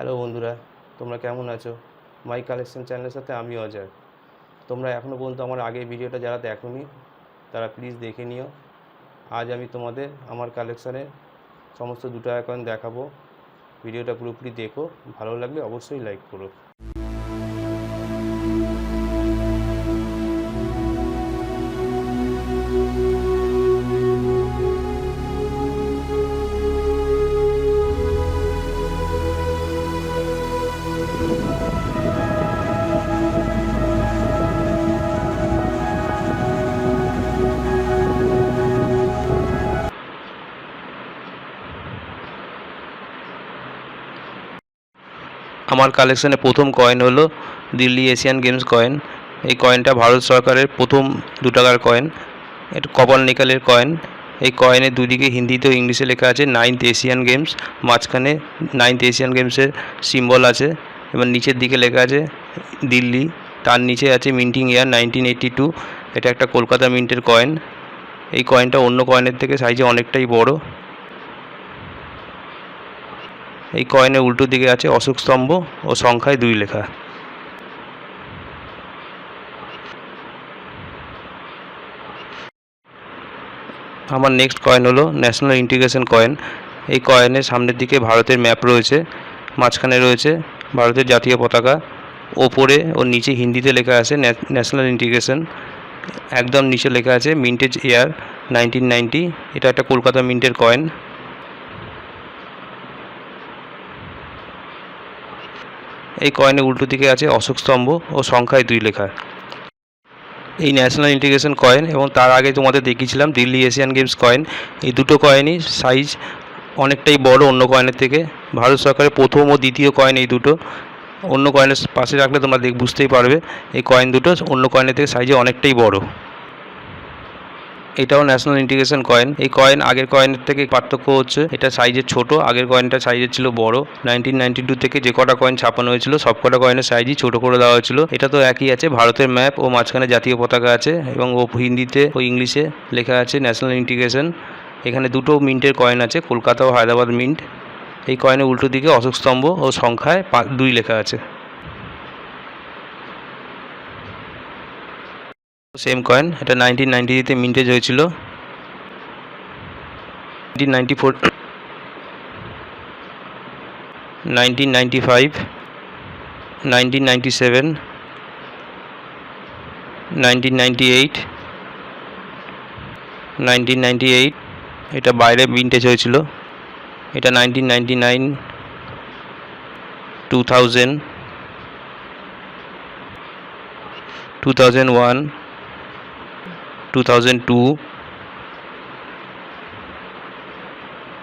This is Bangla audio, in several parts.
হ্যালো বন্ধুরা, তোমরা কেমন আছো? মাই কালেকশন চ্যানেলের সাথে আমি অজয়। তোমরা এখনও পর্যন্ত আমার আগের ভিডিওটা যারা দেখোনি তারা প্লিজ দেখে নিও। আজ আমি তোমাদের আমার কালেকশানের সমস্ত 2 টাকা কয়েন দেখাবো। ভিডিওটা পুরোপুরি দেখো, ভালো লাগলে অবশ্যই লাইক করো। আমার কালেকশানে প্রথম কয়েন হলো দিল্লি এশিয়ান গেমস কয়েন। এই কয়েনটা ভারত সরকারের প্রথম 2 টাকার কয়েন। এটা কপার নিকেলের কয়েন। এই কয়েনের দুদিকে হিন্দিতে ও ইংলিশে লেখা আছে 9th এশিয়ান গেমস। মাঝখানে 9th এশিয়ান গেমসের সিম্বল আছে এবং নিচের দিকে লেখা আছে দিল্লি। তার নিচে আছে মিন্টিং ইয়ার 1982। এটা একটা কলকাতা মিন্টের কয়েন। এই কয়েনটা অন্য কয়েনের থেকে সাইজে অনেকটাই বড়। এই কয়েনের উল্টো দিকে আছে অশোক স্তম্ভ ও সংখ্যায় 2 লেখা। আমার নেক্সট কয়েন হলো ন্যাশনাল ইন্টিগ্রেশন কয়েন। এই কয়েনের সামনের দিকে ভারতের ম্যাপ রয়েছে, মাঝখানে রয়েছে ভারতের জাতীয় পতাকা, ওপরে ও নিচে হিন্দিতে লেখা আছে ন্যাশনাল ইন্টিগ্রেশন। একদম নিচে লেখা আছে মিন্টেজ ইয়ার 1990। এটা একটা কলকাতা মিন্টের কয়েন। এই কয়েনের উল্টো দিকে আছে অশোক স্তম্ভ ও সংখ্যায় 2 লেখা। এই ন্যাশনাল ইন্টিগ্রেশন কয়েন এবং তার আগে তোমাদের দেখিয়েছিলাম দিল্লি এশিয়ান গেমস কয়েন। এই দুটো কয়েনই সাইজ অনেকটাই বড় অন্য কয়েনের থেকে। ভারত সরকারের প্রথম ও দ্বিতীয় কয়েন এই দুটো। অন্য কয়েনের পাশে রাখলে তোমরা বুঝতেই পারবে এই কয়েন দুটো অন্য কয়েনের থেকে সাইজে অনেকটাই বড়। এটাও ন্যাশনাল ইন্টিগ্রেশন কয়েন। এই কয়েন আগের কয়েনের থেকে পার্থক্য হচ্ছে এটা সাইজের ছোট, আগের কয়েনটা সাইজের ছিল বড়। 1992 থেকে যে কটা কয়েন ছাপানো হয়েছিল সব কটা কয়েনের সাইজই ছোট করে দেওয়া হয়েছিল। এটা তো একই আছে, ভারতের ম্যাপ ও মাঝখানে জাতীয় পতাকা আছে এবং ও হিন্দিতে ও ইংলিশে লেখা আছে ন্যাশনাল ইন্টিগ্রেশন। এখানে দুটো মিন্টের কয়েন আছে, কলকাতা ও হায়দ্রাবাদ মিন্ট। এই কয়েনের উল্টো দিকে অশোক স্তম্ভ ও সংখ্যায় 2 লেখা আছে। সেম কয়েন, এটা 1993-তে মিন্টেজ হয়েছিল। 1994, 1995, 1997, 1998, 1998 এটা বাইরে মিন্টেজ হয়েছিল। এটা 1999, 2000, 2001, 2002,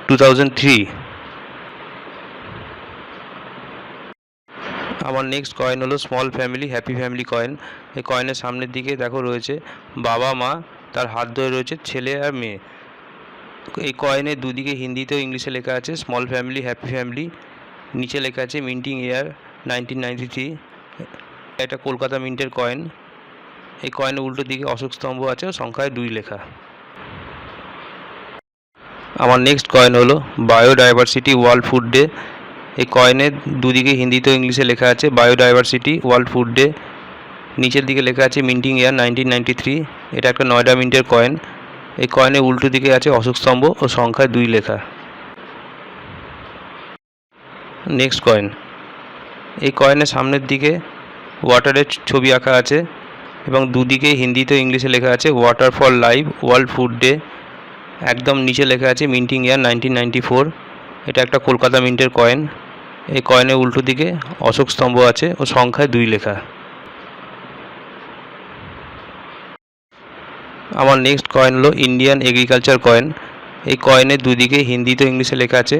2003। আমার নেক্সট কয়েন হলো small family happy family coin. এই কয়েনের সামনের দিকে দেখো রয়েছে বাবা মা, তার হাত ধরে রয়েছে ছেলে আর মেয়ে। এই কয়েনের দুদিকে হিন্দিতে ও ইংলিশে লেখা আছে স্মল ফ্যামিলি হ্যাপি ফ্যামিলি। নিচে লেখা আছে মিন্টিং ইয়ার 1993। এটা কলকাতা মিন্টের কয়েন। এই কয়েনের উল্টো দিকে অশোক স্তম্ভ আছে ও সংখ্যায় 2 লেখা। আমার নেক্সট কয়েন হলো বায়োডাইভার্সিটি ওয়ার্ল্ড ফুড ডে। এই কয়েনের দুদিকে হিন্দিতে ও ইংলিশে লেখা আছে বায়োডাইভার্সিটি ওয়ার্ল্ড ফুড ডে। নিচের দিকে লেখা আছে মিন্টিং ইয়ার 1993। এটা একটা নয়ডা মিন্টের কয়েন। এই কয়েনের উল্টো দিকে আছে অশোক স্তম্ভ ও সংখ্যায় 2 লেখা। নেক্সট কয়েন, এই কয়েনের সামনের দিকে ওয়াটারের ছবি আঁকা আছে এবং দুদিকে হিন্দিতে ও ইংলিশে লেখা আছে water for life world food day. একদম নিচে লেখা আছে মিন্টিং ইয়ার 1994। এটা একটা কলকাতা মিন্টের কয়েন। এই কয়েনের উল্টো দিকে অশোক স্তম্ভ আছে ও সংখ্যায় 2 লেখা। আমার নেক্সট কয়েন হলো ইন্ডিয়ান এগ্রিকালচার কয়েন। এই কয়েনের দুদিকে হিন্দিতে ইংলিশে লেখা আছে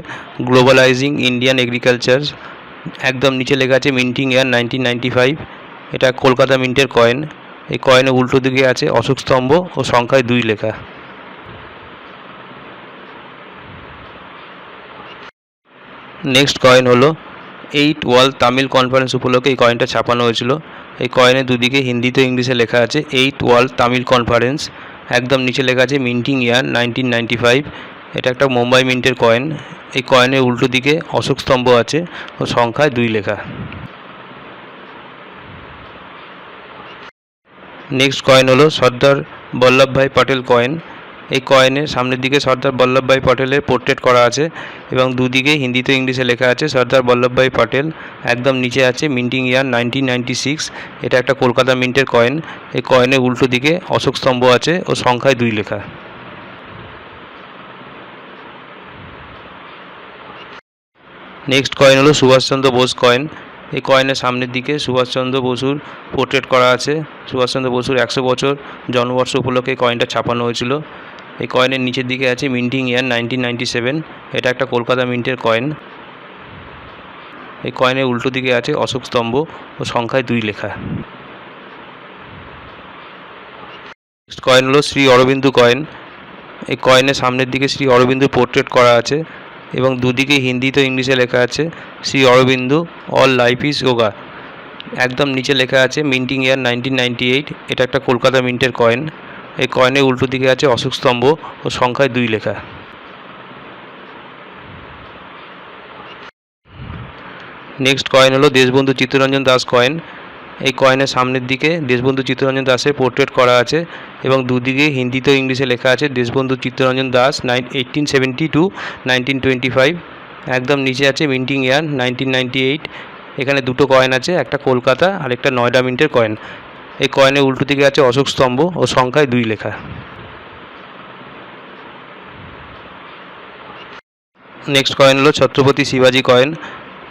গ্লোবালাইজিং ইন্ডিয়ান এগ্রিকালচার। একদম নিচে লেখা আছে মিন্টিং ইয়ার 1995। এটা কলকাতা মিন্টের কয়েন। এই কয়েনের উল্টো দিকে আছে অশোক স্তম্ভ ও সংখ্যায় 2 লেখা। নেক্সট কয়েন হলো 8 ওয়ার্ল্ড তামিল কনফারেন্স উপলক্ষে এই কয়েনটা ছাপানো হয়েছিল। এই কয়েনের দুদিকে হিন্দিতে ইংলিশে লেখা আছে 8 ওয়ার্ল্ড তামিল কনফারেন্স। একদম নিচে লেখা আছে মিন্টিং ইয়ার 1995। এটা একটা মুম্বাই মিন্টের কয়েন। এই কয়েনের উল্টো দিকে অশোক স্তম্ভ আছে ও সংখ্যায় 2 লেখা। নেক্সট কয়েন হলো সর্দার বল্লভভাই পটেল কয়েন। এই কয়েনের সামনের দিকে সর্দার বল্লভভাই পটেলের পোর্ট্রেট করা আছে এবং দুদিকে হিন্দিতে ইংলিশে লেখা আছে সর্দার বল্লভভাই পটেল। একদম নিচে আছে মিন্টিং ইয়ার 1996। এটা একটা কলকাতা মিন্টের কয়েন। এই কয়েনের উল্টো দিকে অশোক স্তম্ভ আছে ও সংখ্যায় 2 লেখা। নেক্সট কয়েন হলো সুভাষচন্দ্র বোস কয়েন। এই কয়েনের সামনের দিকে সুভাষচন্দ্র বসুর পোর্ট্রেট করা আছে। সুভাষচন্দ্র বসুর 100 বছর জন্মবর্ষ উপলক্ষে কয়েনটা ছাপানো হয়েছিল। এই কয়েনের নিচের দিকে আছে মিন্টিং ইয়ার 1997। এটা একটা কলকাতা মিন্টের কয়েন। এই কয়েনের উল্টো দিকে আছে অশোক স্তম্ভ ও সংখ্যায় 2 লেখা। নেক্সট কয়েন হলো শ্রী অরবিন্দু কয়েন। এই কয়েনের সামনের দিকে শ্রী অরবিন্দুর পোর্ট্রেট করা আছে এবং দুদিকে হিন্দিতে ইংলিশে লেখা আছে Shri Arabindu all life is yoga. একদম নিচে লেখা আছে মিন্টিং ইয়ার 1998। এটা একটা কলকাতা মিন্টের কয়েন। এই কয়েনের উল্টো দিকে আছে অশোক স্তম্ভ ও সংখ্যায় 2 লেখা। নেক্সট কয়েন হলো দেশবন্ধু চিত্তরঞ্জন দাস কয়েন। এই কয়েনের সামনের দিকে দেশবন্ধু চিত্তরঞ্জন দাসের পোর্ট্রেট করা আছে এবং দুদিকে হিন্দিতে ইংলিশে লেখা আছে দেশবন্ধু চিত্তরঞ্জন দাস 1870 - 1925। একদম নিচে আছে মিন্টিং ইয়ার 1998। এখানে দুটো কয়েন আছে, একটা কলকাতা আর একটা নয়ডা মিন্টের কয়েন। এই কয়েনের উল্টো দিকে আছে অশোক স্তম্ভ ও সংখ্যায় 2 লেখা। নেক্সট কয়েন হলো ছত্রপতি শিবাজি কয়েন।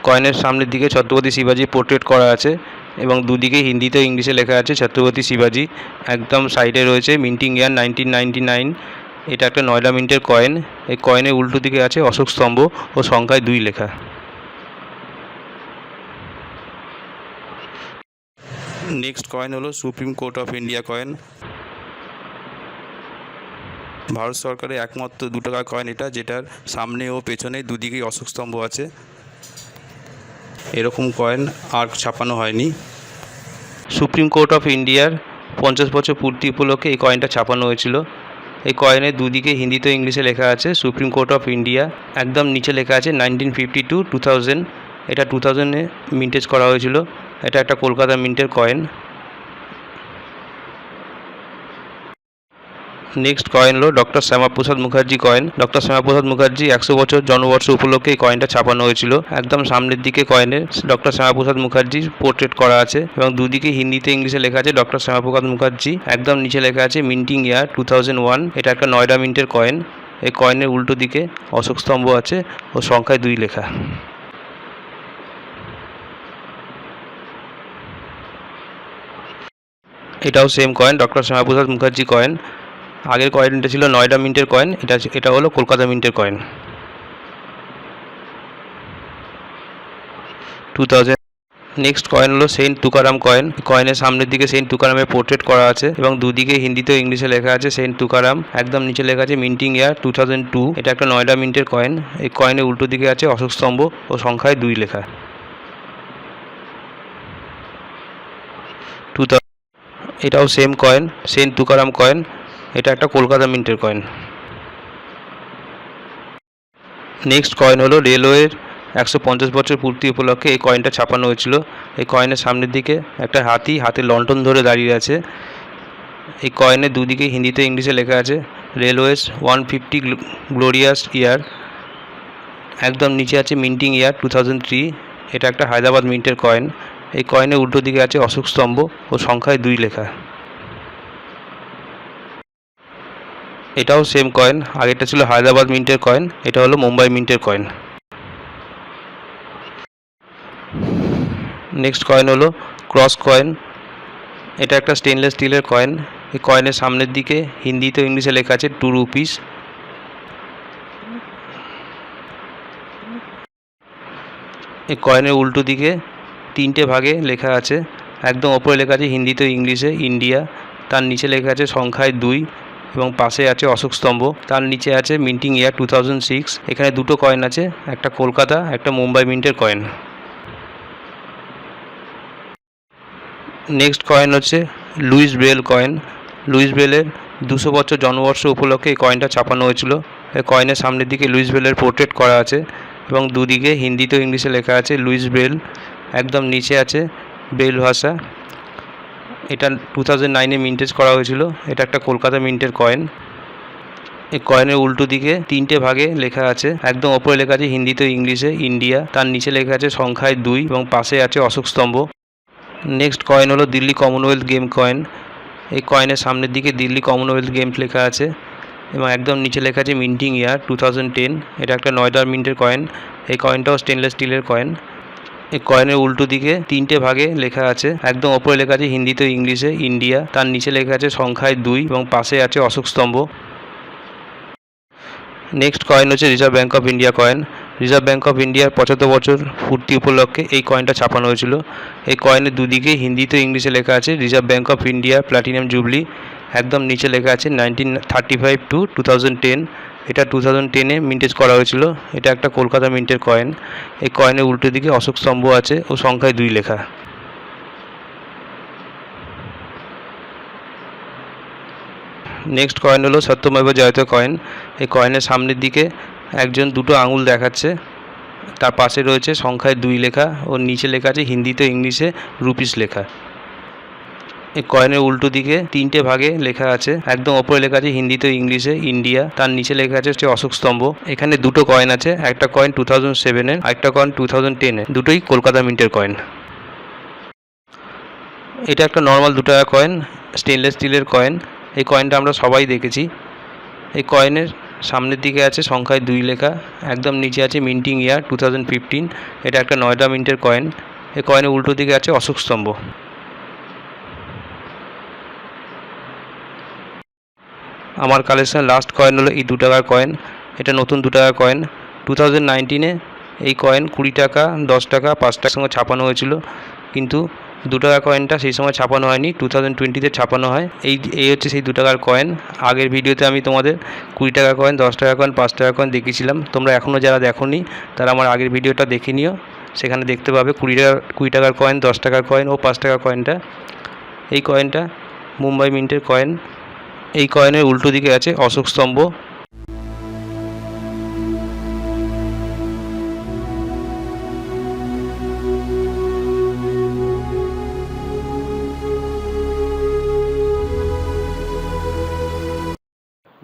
কয়েনের সামনের দিকে ছত্রপতি শিবাজির পোর্ট্রেট করা আছে এবং দুদিকে হিন্দিতে ইংলিশে লেখা আছে ছত্রপতি শিবাজি। একদম সাইডে রয়েছে মিন্টিং ইয়ার 1999। এটা একটা নয়ডা মিন্টের কয়েন। এই কয়েনের উল্টো দিকে আছে অশোক স্তম্ভ ও সংখ্যায় 2 লেখা। নেক্সট কয়েন হলো supreme court of India coin. Bharat সরকারের একমাত্র 2 টাকার কয়েন এটা, যেটার সামনে ও পেছনে দুদিকেই অশোক স্তম্ভ আছে। এরকম কয়েন আর ছাপানো হয়নি। সুপ্রিম কোর্ট অফ ইন্ডিয়ার 50 বছর পূর্তি উপলক্ষে এই কয়েনটা ছাপানো হয়েছিল। এই কয়েনের দুদিকে হিন্দিতে ইংলিশে লেখা আছে সুপ্রিম কোর্ট অফ ইন্ডিয়া। একদম নিচে লেখা আছে 1952 - 2000। এটা 2000-এ মিন্টেজ করা হয়েছিল। এটা একটা কলকাতা মিন্টের কয়েন। নেক্সট কয়েন হলো doctor Shyamaprasad Mukherjee coin. Doctor Shyamaprasad Mukherjee 100 বছর জন্মবর্ষ উপলক্ষে এই কয়েনটা ছাপানো হয়েছিল। একদম সামনের দিকে কয়েনের ডক্টর শ্যামাপ্রসাদ মুখার্জির পোর্ট্রেট করা আছে এবং দুদিকে হিন্দিতে ইংলিশে লেখা আছে ডক্টর শ্যামাপ্রসাদ মুখার্জি। একদম নিচে লেখা আছে মিন্টিং ইয়ার 2001। এটা একটা নয়ডা মিন্টের কয়েন। এই কয়েনের উল্টো দিকে অশোক স্তম্ভ আছে ও সংখ্যায় 2 লেখা। এটাও same coin, doctor Shyamaprasad Mukherjee coin. আগের কয়েনটা ছিল নয়ডা মিন্টের কয়েন, এটা হলো কলকাতা মিন্টের কয়েন 2000। নেক্সট কয়েন হলো সেন্ট তুকারাম কয়েন। কয়েনের সামনের দিকে সেন্ট তুকারামের পোর্ট্রেট করা আছে এবং দুদিকে হিন্দিতে ও ইংলিশে লেখা আছে সেন্ট তুকারাম। একদম নিচে লেখা আছে মিন্টিং ইয়ার 2002। এটা একটা নয়ডা মিন্টের কয়েন। এই কয়েনের উল্টো দিকে আছে অশোক স্তম্ভ ও সংখ্যায় 2 লেখা। 2000। এটাও same coin, Saint Tukaram coin. এটা একটা কলকাতা মিন্টের কয়েন। নেক্সট কয়েন হলো রেলওয়ের 150 বছর পূর্তি উপলক্ষে এই কয়েনটা ছাপানো হয়েছিল। এই কয়েনের সামনের দিকে একটা হাতি হাতে লণ্ঠন ধরে দাঁড়িয়ে আছে। এই কয়েনের দুদিকে হিন্দিতে ইংলিশে লেখা আছে রেলওয়েজ 150 গ্লোরিয়াস ইয়ার। একদম নিচে আছে মিন্টিং ইয়ার 2003। এটা একটা হায়দ্রাবাদ মিন্টের কয়েন। এই কয়েনের উল্টো দিকে আছে অশোক স্তম্ভ ও সংখ্যায় 2 লেখা। এটাও সেম কয়েন, আগেরটা ছিল হায়দ্রাবাদ মিন্টের কয়েন, এটা হলো মুম্বাই মিন্টের কয়েন। নেক্সট কয়েন হলো ক্রস কয়েন। এটা একটা স্টেনলেস স্টিলের কয়েন। এই কয়েনের সামনের দিকে হিন্দিতে ইংলিশে লেখা আছে 2 রুপিস। এই কয়েনের উল্টো দিকে 3টে ভাগে লেখা আছে। একদম ওপরে লেখা আছে হিন্দিতে ইংলিশে ইন্ডিয়া। তার নিচে লেখা আছে সংখ্যায় 2 এবং পাশে আছে অশোক স্তম্ভ। তার নিচে আছে মিন্টিং ইয়ার 2006। এখানে দুটো কয়েন আছে, একটা কলকাতা একটা মুম্বাই মিন্টের কয়েন। নেক্সট কয়েন হচ্ছে লুইস ব্রেল কয়েন। লুইস ব্রেলের 200 বছর জন্মবর্ষ উপলক্ষে এই কয়েনটা ছাপানো হয়েছিল। কয়েনের সামনের দিকে লুইস ব্রেলের পোর্ট্রেট করা আছে এবং দুদিকে হিন্দিতে ও ইংলিশে লেখা আছে লুইস ব্রেল। একদম নিচে আছে ব্রেল ভাষা। এটা 2009-এ মিন্টেজ করা হয়েছিল। এটা একটা কলকাতা মিন্টের কয়েন। এই কয়েনের উল্টো দিকে 3টে ভাগে লেখা আছে। একদম ওপরে লেখা আছে হিন্দিতে ও ইংলিশে ইন্ডিয়া, তার নিচে লেখা আছে সংখ্যায় 2 এবং পাশে আছে অশোক স্তম্ভ। নেক্সট কয়েন হলো দিল্লি কমনওয়েলথ গেম কয়েন। এই কয়েনের সামনের দিকে দিল্লি কমনওয়েলথ গেমস লেখা আছে এবং একদম নিচে লেখা আছে মিন্টিং ইয়ার 2010। এটা একটা নয়ডার মিন্টের কয়েন। এই কয়েনটাও স্টেনলেস স্টিলের কয়েন। এই কয়েনের উল্টো দিকে 3টে ভাগে লেখা আছে। একদম ওপরে লেখা আছে হিন্দিতে ও ইংলিশে ইন্ডিয়া, তার নিচে লেখা আছে সংখ্যায় 2 এবং পাশে আছে অশোক স্তম্ভ। নেক্সট কয়েন হচ্ছে reserve bank of India coin. Reserve bank of ইন্ডিয়ার 75 বছর পূর্তি উপলক্ষে এই কয়েনটা ছাপানো হয়েছিল। এই কয়েনের দুদিকে হিন্দিতে ও ইংলিশে লেখা আছে reserve bank of India platinum jubilee. একদম নিচে লেখা আছে 1935 to 2010। এটা 2010-এ মিন্টেজ করা হয়েছিল। এটা একটা কলকাতা মিন্টের কয়েন। এই কয়েনের উল্টো দিকে অশোক স্তম্ভ আছে ও সংখ্যায় 2 লেখা। নেক্সট কয়েন হলো সত্যমেব জয়তে কয়েন। এই কয়েনের সামনের দিকে একজন দুটো আঙুল দেখাচ্ছে, তার পাশে রয়েছে সংখ্যায় 2 লেখা ও নিচে লেখা আছে হিন্দিতে ইংলিশে রুপিস লেখা। এই কয়েনের উল্টো দিকে 3টে ভাগে লেখা আছে। একদম ওপরে লেখা আছে হিন্দিতে ইংলিশে ইন্ডিয়া, তার নিচে লেখা আছে অশোক স্তম্ভ। এখানে দুটো কয়েন আছে, একটা কয়েন 2007-এর আর একটা কয়েন 2010-এর। দুটোই কলকাতা মিন্টের কয়েন। এটা একটা নর্মাল 2 টাকা কয়েন, স্টেনলেস স্টিলের কয়েন। এই কয়েনটা আমরা সবাই দেখেছি। এই কয়েনের সামনের দিকে আছে সংখ্যায় 2 লেখা। একদম নিচে আছে মিন্টিং ইয়ার 2015। এটা একটা নয়ডা মিন্টের কয়েন। এই কয়েনের উল্টো দিকে আছে অশোক স্তম্ভ। আমার কালেকশন লাস্ট কয়েন হলো এই 2 টাকার কয়েন। এটা নতুন 2 টাকার কয়েন। 2019-এ এই কয়েন 20 টাকা, 10 টাকা, 5 টাকার সঙ্গে ছাপানো হয়েছিল, কিন্তু 2 টাকার কয়েনটা সেই সময় ছাপানো হয়নি, 2020-তে ছাপানো হয়। এই হচ্ছে সেই 2 টাকার কয়েন। আগের ভিডিওতে আমি তোমাদের 20 টাকার কয়েন, 10 টাকার কয়েন, 5 টাকার কয়েন দেখিয়েছিলাম। তোমরা এখনও যারা দেখোনি তারা আমার আগের ভিডিওটা দেখে নিও, সেখানে দেখতে পাবে 20 টাকার কয়েন, 10 টাকার কয়েন ও 5 টাকার কয়েনটা। এই কয়েনটা মুম্বাই মিন্টের কয়েন। এই কয়েনের উল্টো দিকে আছে অশোক স্তম্ভ।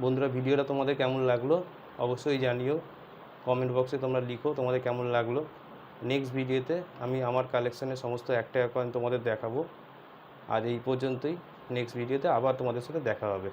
বন্ধুরা, ভিডিওটা তোমাদের কেমন লাগলো অবশ্যই জানিও, কমেন্ট বক্সে তোমরা লিখো তোমাদের কেমন লাগলো। নেক্সট ভিডিওতে আমি আমার কালেকশানের সমস্ত 1 টাকা কয়েন তোমাদের দেখাবো। আর এই পর্যন্তই। নেক্সট ভিডিওতে আবার তোমাদের সাথে দেখা হবে।